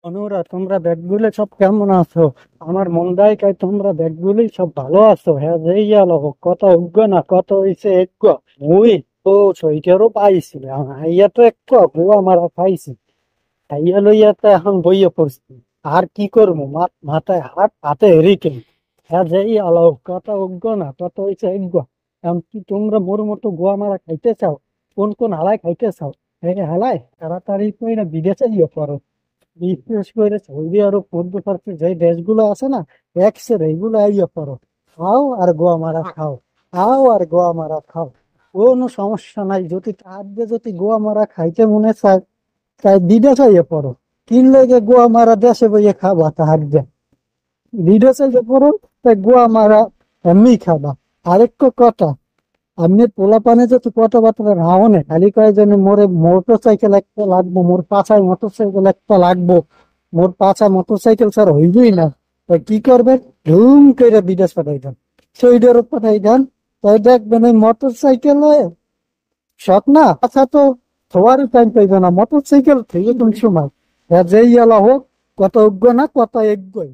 অনুরা, তোমরা ব্যাগগুলো সব কেমন আছো? আমার মন দেয় কাই তোমরা ব্যাগগুলি সব ভালো আছো। হ্যাঁ, যেই আলো কত উগ্র না কত হইছে এক মুই তো সইটারও পাইছি। হাইয়া তো এক গোয়া মারা খাইছি। হাইয়া লইয়া তো এখন বইয়া পড়ছি। আর কি করবো, মাথায় হাত হাতে হেরিকেন। হ্যাঁ, যেই আলো কত উগ্র না কত হইছে এক এখন কি তোমরা মোর মতো গোয়া মারা খাইতে চাও? কোন কোন হালায় খাইতে চাও? এই হালায় তাড়াতাড়ি কইরা বিদেশে গিয়ে পড়ো। বিশেষ করে সৌদি আরব, মধ্য প্রাচ্যের যে দেশগুলো আছে না, একসের এইগুলো আইয়া করো। খাও আর গোয়া মারা খাও, খাও আর গোয়া মারা খাও। কোনো সমস্যা নাই। যদি তার দিয়ে যদি গোয়া মারা খাইতে মনে চায়, তাই বিদেশে আইয়া পড়ো। কিনলে যে গোয়া মারা দেশে বইয়ে খাবা তাহার দিয়ে বিদেশে যে পড়ো, তাই গোয়া মারা এমনি খাবা। আরেক কথা, আপনি পোলা পানে যত কথাবার্তা রাহনে খালি কয় যেন মোরে মোটর সাইকেল একটা লাগবো, মোর পাছায় মোটর সাইকেল একটা লাগবো, মোর পাছা মোটর সাইকেল স্যার হইলই না। তাই কি করবেন? ধুম করে বিদেশ পাঠাই দেন, সৌদির পাঠাই দেন। তাই দেখবেন ওই মোটর সাইকেলে শখ না আচ্ছা তো সবারই টাইম পাইবে না মোটর সাইকেল থেকে কোন সময় যেই এলা হোক, কত অজ্ঞ না কত এগোয়।